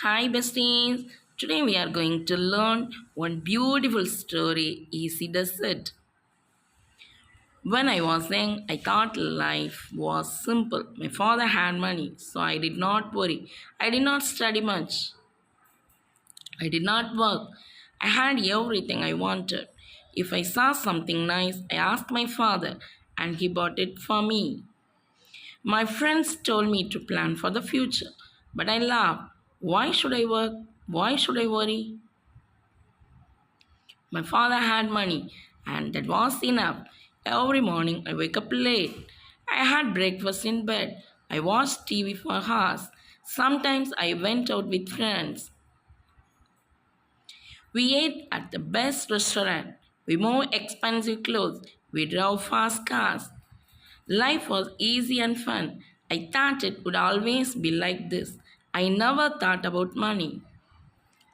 Hi, besties. Today we are going to learn one beautiful story. Easy does it. When I was young, I thought life was simple. My father had money, so I did not worry. I did not study much. I did not work. I had everything I wanted. If I saw something nice, I asked my father, and he bought it for me. My friends told me to plan for the future, but I laughed. Why should I work? Why should I worry? My father had money, and that was enough. Every morning I wake up late. I had breakfast in bed. I watched TV for hours. Sometimes I went out with friends. We ate at the best restaurant. We wore expensive clothes. We drove fast cars. Life was easy and fun. I thought it would always be like this. I never thought about money.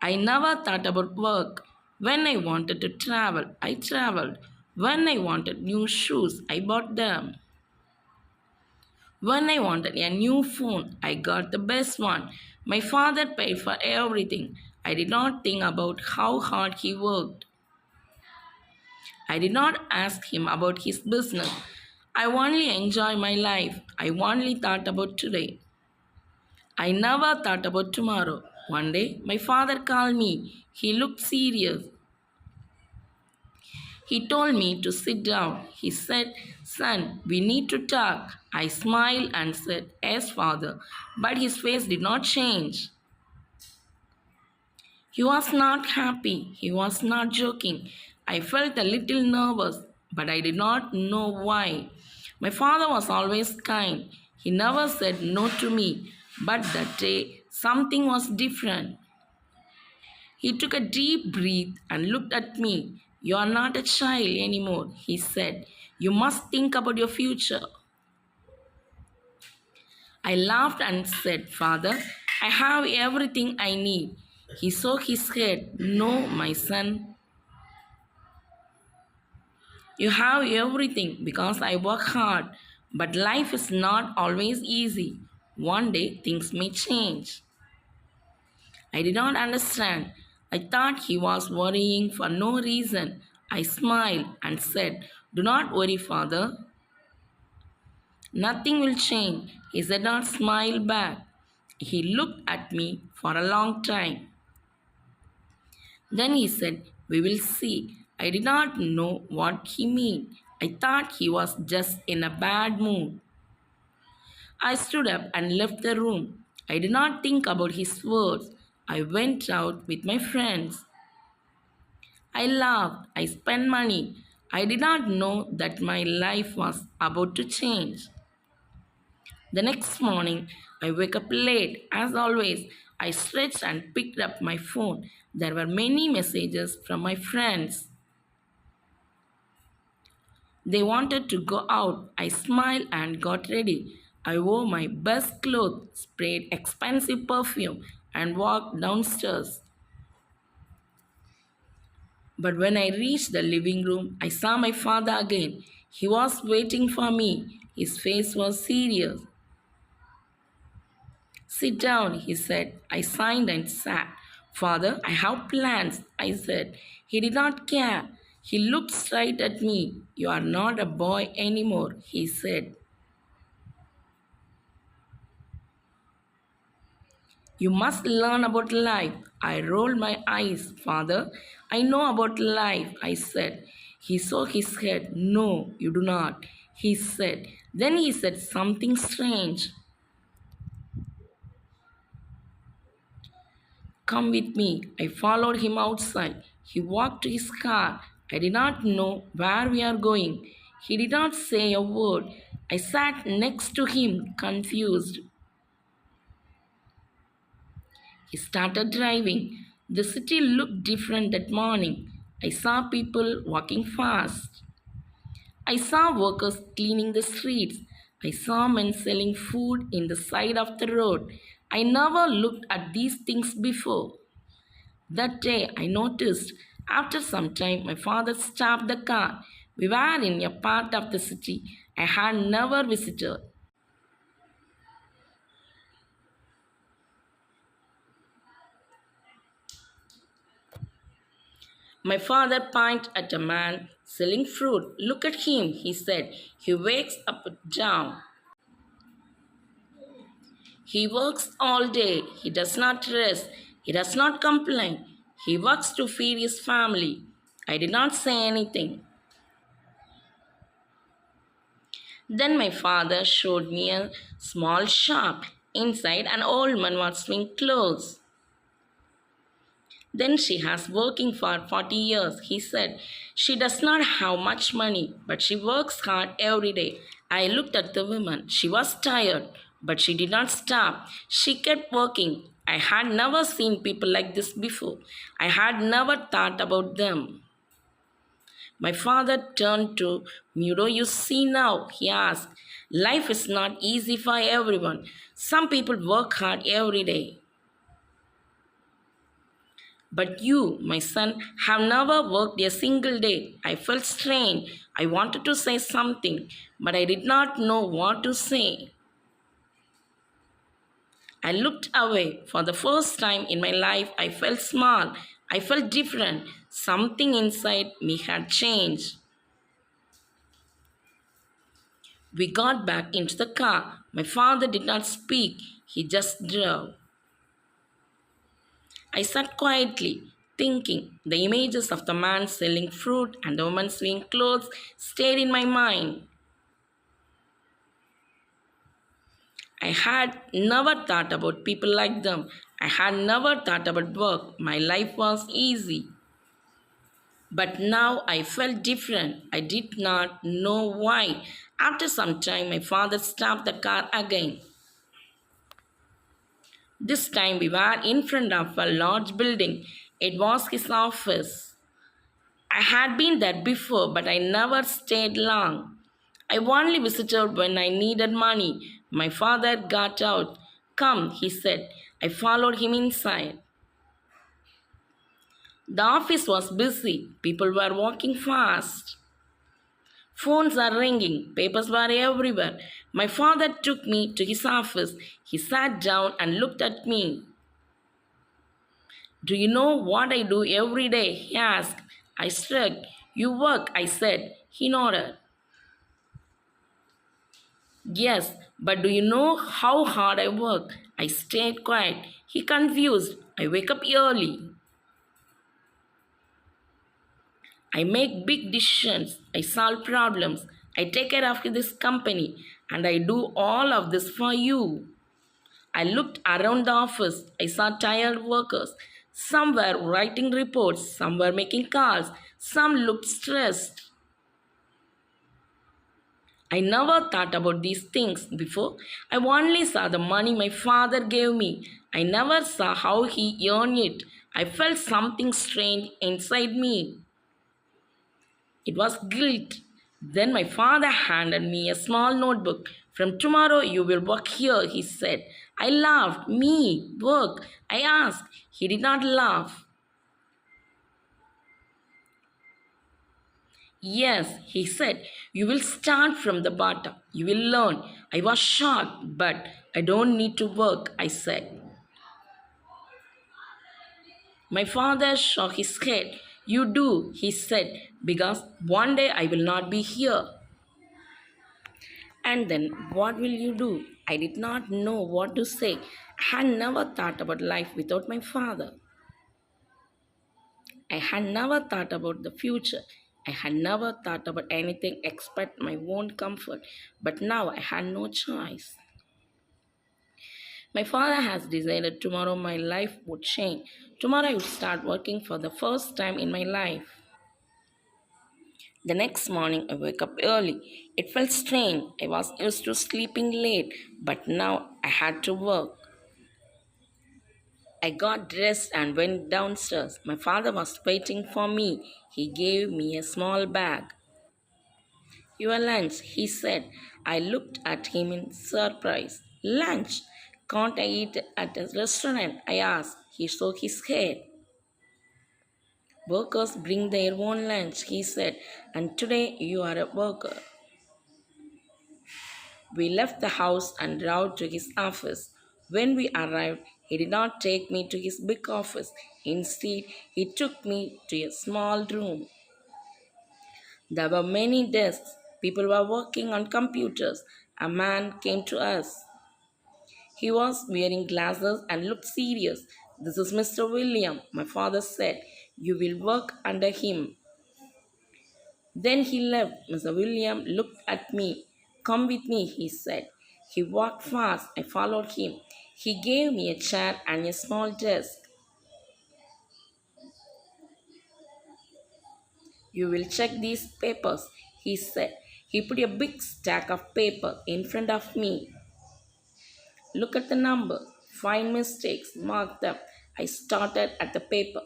I never thought about work. When I wanted to travel, I traveled. When I wanted new shoes, I bought them. When I wanted a new phone, I got the best one. My father paid for everything. I did not think about how hard he worked. I did not ask him about his business. I only enjoyed my life. I only thought about today. I never thought about tomorrow. One day, my father called me. He looked serious. He told me to sit down. He said, "Son, we need to talk." I smiled and said, "Yes, father." But his face did not change. He was not happy. He was not joking. I felt a little nervous, but I did not know why. My father was always kind. He never said no to me. But that day, something was different. He took a deep breath and looked at me. "You are not a child anymore," he said. "You must think about your future." I laughed and said, "Father, I have everything I need." He shook his head. "No, my son, you have everything because I work hard. But life is not always easy. One day things may change." I did not understand. I thought he was worrying for no reason. I smiled and said, "Do not worry, father. Nothing will change." He did not smile back. He looked at me for a long time. Then he said, "We will see." I did not know what he meant. I thought he was just in a bad mood. I stood up and left the room. I did not think about his words. I went out with my friends. I laughed. I spent money. I did not know that my life was about to change. The next morning, I wake up late. As always, I stretched and picked up my phone. There were many messages from my friends. They wanted to go out. I smiled and got ready. I wore my best clothes, sprayed expensive perfume, and walked downstairs. But when I reached the living room, I saw my father again. He was waiting for me. His face was serious. "Sit down," he said. I signed and sat. "Father, I have plans," I said. He did not care. He looked straight at me. "You are not a boy anymore," he said. "You must learn about life." I rolled my eyes. "Father, I know about life," I said. He shook his head. "No, you do not," he said. Then he said something strange. "Come with me." I followed him outside. He walked to his car. I did not know where we are going. He did not say a word. I sat next to him, confused. He started driving. The city looked different that morning. I saw people walking fast. I saw workers cleaning the streets. I saw men selling food in the side of the road. I never looked at these things before. That day I noticed. After some time, my father stopped the car. We were in a part of the city I had never visited. My father pointed at a man selling fruit. Look at him, he said. He wakes up down. He works all day. He does not rest. He does not complain. He works to feed his family. I did not say anything. Then my father showed me a small shop. Inside, an old man was swinging clothes. Then she has working for 40 years, he said. She does not have much money, but she works hard every day. I looked at the woman. She was tired, but she did not stop. She kept working. I had never seen people like this before. I had never thought about them. My father turned to me. Do you see now? He asked. Life is not easy for everyone. Some people work hard every day. But you, my son, have never worked a single day. I felt strange. I wanted to say something, but I did not know what to say. I looked away. For the first time in my life, I felt small. I felt different. Something inside me had changed. We got back into the car. My father did not speak, he just drove. I sat quietly, thinking. The images of the man selling fruit and the woman sewing clothes stayed in my mind. I had never thought about people like them. I had never thought about work. My life was easy. But now I felt different. I did not know why. After some time, my father stopped the car again. This time we were in front of a large building. It was his office. I had been there before, but I never stayed long. I only visited when I needed money. My father got out. Come, he said. I followed him inside. The office was busy. People were walking fast. Phones are ringing. Papers were everywhere. My father took me to his office. He sat down and looked at me. Do you know what I do every day? He asked. I shrugged. You work, I said. He nodded. Yes, but do you know how hard I work? I stayed quiet. He confused. I wake up early. I make big decisions. I solve problems. I take care of this company. And I do all of this for you. I looked around the office. I saw tired workers. Some were writing reports. Some were making calls. Some looked stressed. I never thought about these things before. I only saw the money my father gave me. I never saw how he earned it. I felt something strange inside me. It was guilt. Then my father handed me a small notebook. From tomorrow you will work here, he said. I laughed. Me, work? I asked. He did not laugh. Yes, he said, you will start from the bottom. You will learn. I was shocked, but I don't need to work, I said. My father shook his head. You do, he said, because one day I will not be here. And then what will you do? I did not know what to say. I had never thought about life without my father. I had never thought about the future. I had never thought about anything except my own comfort. But now I had no choice. My father has decided tomorrow my life would change. Tomorrow I would start working for the first time in my life. The next morning I woke up early. It felt strange. I was used to sleeping late, but now I had to work. I got dressed and went downstairs. My father was waiting for me. He gave me a small bag. Your lunch, he said. I looked at him in surprise. Lunch? Can't I eat at a restaurant? I asked. He shook his head. Workers bring their own lunch, he said, and today you are a worker. We left the house and drove to his office. When we arrived, He did not take me to his big office. Instead, he took me to a small room. There were many desks. People were working on computers. A man came to us. He was wearing glasses and looked serious. This is Mr. William, my father said. You will work under him. Then he left. Mr. William looked at me. Come with me, he said. He walked fast. I followed him. He gave me a chair and a small desk. You will check these papers, he said. He put a big stack of paper in front of me. Look at the numbers. Find mistakes. Mark them. I started at the paper.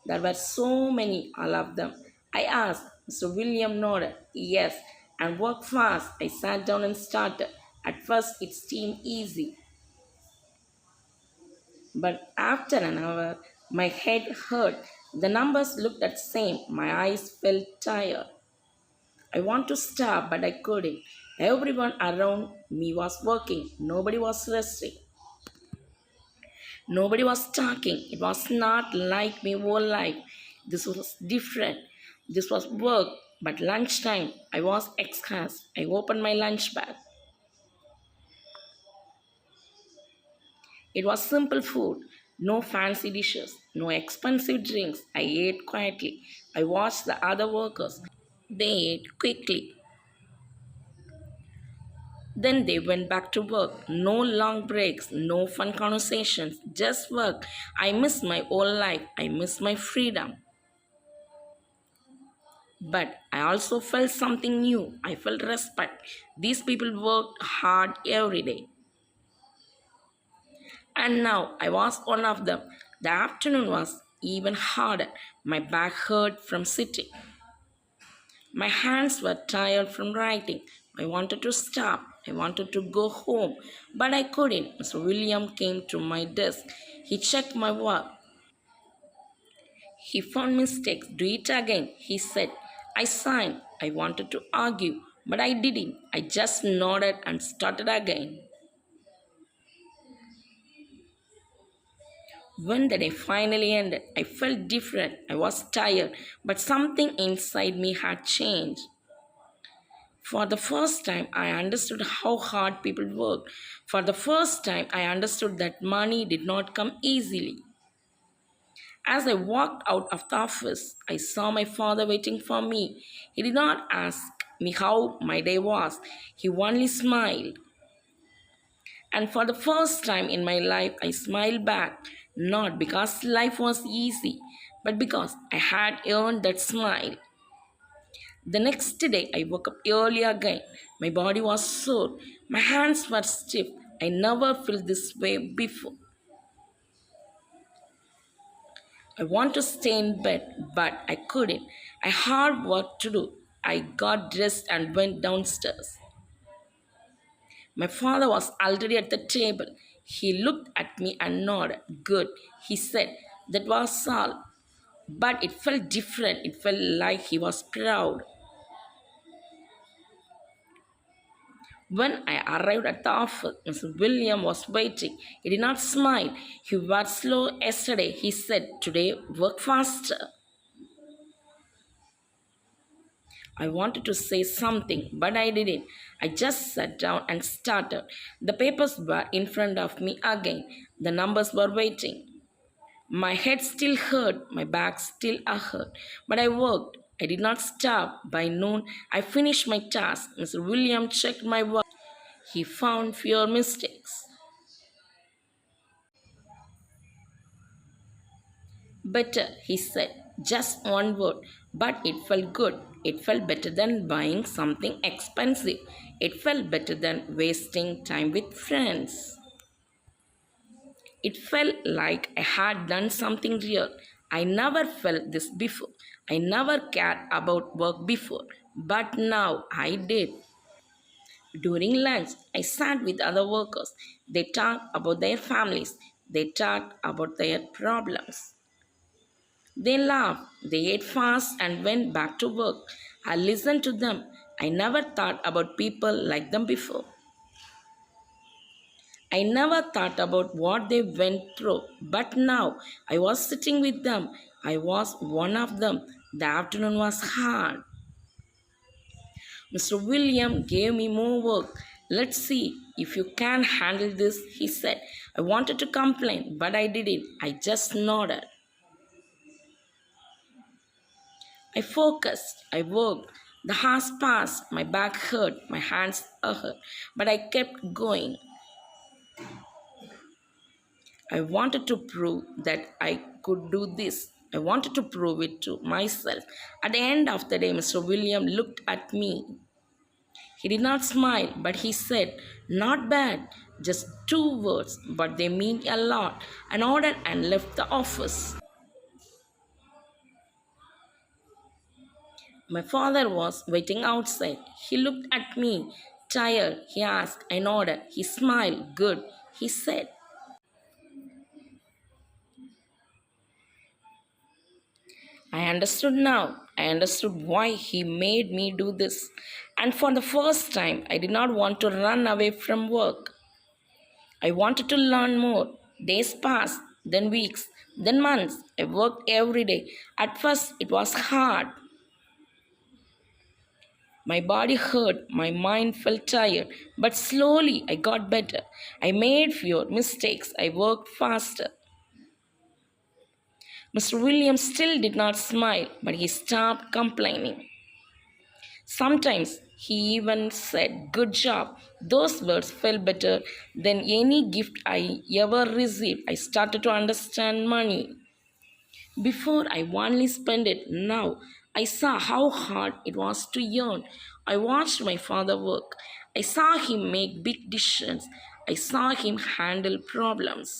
There were so many, all of them. I asked. Mr. William nodded. Yes, and work fast. I sat down and started. At first, it seemed easy, but after an hour, my head hurt. The numbers looked the same. My eyes felt tired. I want to stop, but I couldn't. Everyone around me was working. Nobody was resting. Nobody was talking. It was not like my whole life. This was different. This was work. But lunchtime, I was exhausted. I opened my lunch bag. It was simple food, no fancy dishes, no expensive drinks. I ate quietly. I watched the other workers. They ate quickly. Then they went back to work. No long breaks, no fun conversations, just work. I miss my old life. I miss my freedom. But I also felt something new. I felt respect. These people worked hard every day. And now I was one of them. The afternoon was even harder. My back hurt from sitting. My hands were tired from writing. I wanted to stop. I wanted to go home, but I couldn't. Mr. William came to my desk. He checked my work. He found mistakes. Do it again, he said. I signed. I wanted to argue, but I didn't. I just nodded and started again. When the day finally ended, I felt different. I was tired, but something inside me had changed. For the first time, I understood how hard people worked. For the first time, I understood that money did not come easily. As I walked out of the office, I saw my father waiting for me. He did not ask me how my day was, he only smiled. And for the first time in my life, I smiled back, not because life was easy, but because I had earned that smile. The next day, I woke up early again. My body was sore. My hands were stiff. I never felt this way before. I want to stay in bed, but I couldn't. I had work to do. I got dressed and went downstairs. My father was already at the table. He looked at me and nodded. Good, he said. That was all. But it felt different. It felt like he was proud. When I arrived at the office, Mr. William was waiting. He did not smile. He was slow yesterday. He said, Today, work faster. I wanted to say something, but I didn't. I just sat down and started. The papers were in front of me again. The numbers were waiting. My head still hurt, my back still hurt, but I worked. I did not stop. By noon, I finished my task. Mr. William checked my work. He found fewer mistakes. Better, he said, just one word, but it felt good. It felt better than buying something expensive. It felt better than wasting time with friends. It felt like I had done something real. I never felt this before. I never cared about work before, but now I did. During lunch, I sat with other workers. They talked about their families. They talked about their problems. They laughed, they ate fast and went back to work. I listened to them. I never thought about people like them before. I never thought about what they went through, but now I was sitting with them. I was one of them. The afternoon was hard. Mr. William gave me more work. Let's see if you can handle this, he said. I wanted to complain, but I didn't. I just nodded. I focused. I worked. The hours passed. My back hurt. My hands hurt. But I kept going. I wanted to prove that I could do this. I wanted to prove it to myself. At the end of the day, Mr. William looked at me. He did not smile, but he said, "Not bad, just two words, but they mean a lot." I nodded and left the office. My father was waiting outside. He looked at me. "Tired?" he asked. I nodded. He smiled. "Good," he said. I understood now. I understood why he made me do this. And for the first time, I did not want to run away from work. I wanted to learn more. Days passed, then weeks, then months. I worked every day. At first, it was hard. My body hurt, my mind felt tired, but slowly I got better. I made fewer mistakes, I worked faster. Mr. Williams still did not smile, but he stopped complaining. Sometimes he even said, "Good job." Those words felt better than any gift I ever received. I started to understand money. Before I only spent it, now I saw how hard it was to earn. I watched my father work. I saw him make big decisions. I saw him handle problems.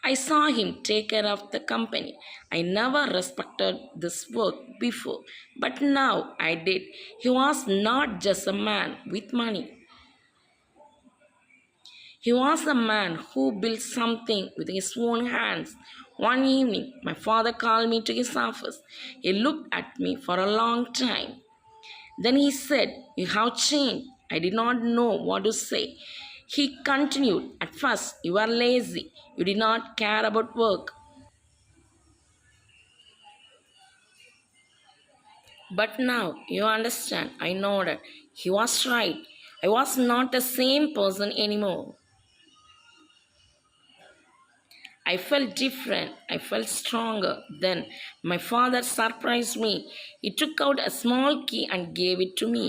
I saw him take care of the company. I never respected this work before, but now I did. He was not just a man with money. He was a man who built something with his own hands. One evening, my father called me to his office. He looked at me for a long time. Then he said, "You have changed." I did not know what to say. He continued, "At first, you were lazy. You did not care about work. But now you understand." I nodded. He was right. I was not the same person anymore. I felt different. I felt stronger. Then my father surprised me. He took out a small key and gave it to me.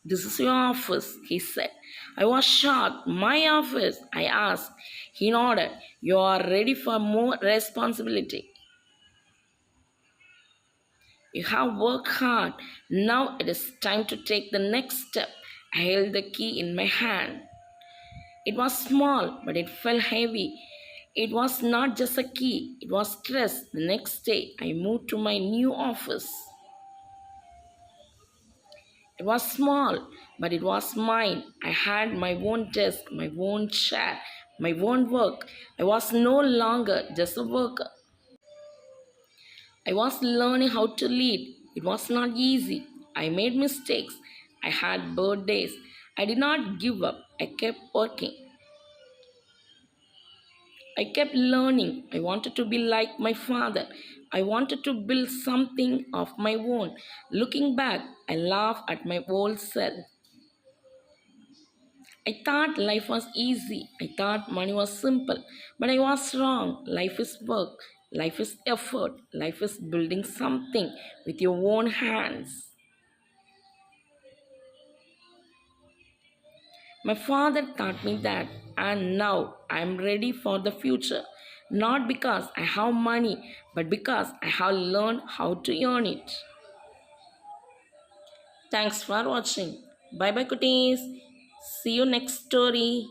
"This is your office," he said. I was shocked. "My office?" I asked. He nodded. "You are ready for more responsibility. You have worked hard. Now it is time to take the next step." I held the key in my hand. It was small, but it felt heavy. It was not just a key, it was stress. The next day, I moved to my new office. It was small, but it was mine. I had my own desk, my own chair, my own work. I was no longer just a worker. I was learning how to lead. It was not easy. I made mistakes. I had bad days. I did not give up. I kept working. I kept learning. I wanted to be like my father. I wanted to build something of my own. Looking back, I laugh at my old self. I thought life was easy. I thought money was simple. But I was wrong. Life is work. Life is effort. Life is building something with your own hands. My father taught me that, and now I am ready for the future. Not because I have money, but because I have learned how to earn it. Thanks for watching. Bye bye, cuties. See you next story.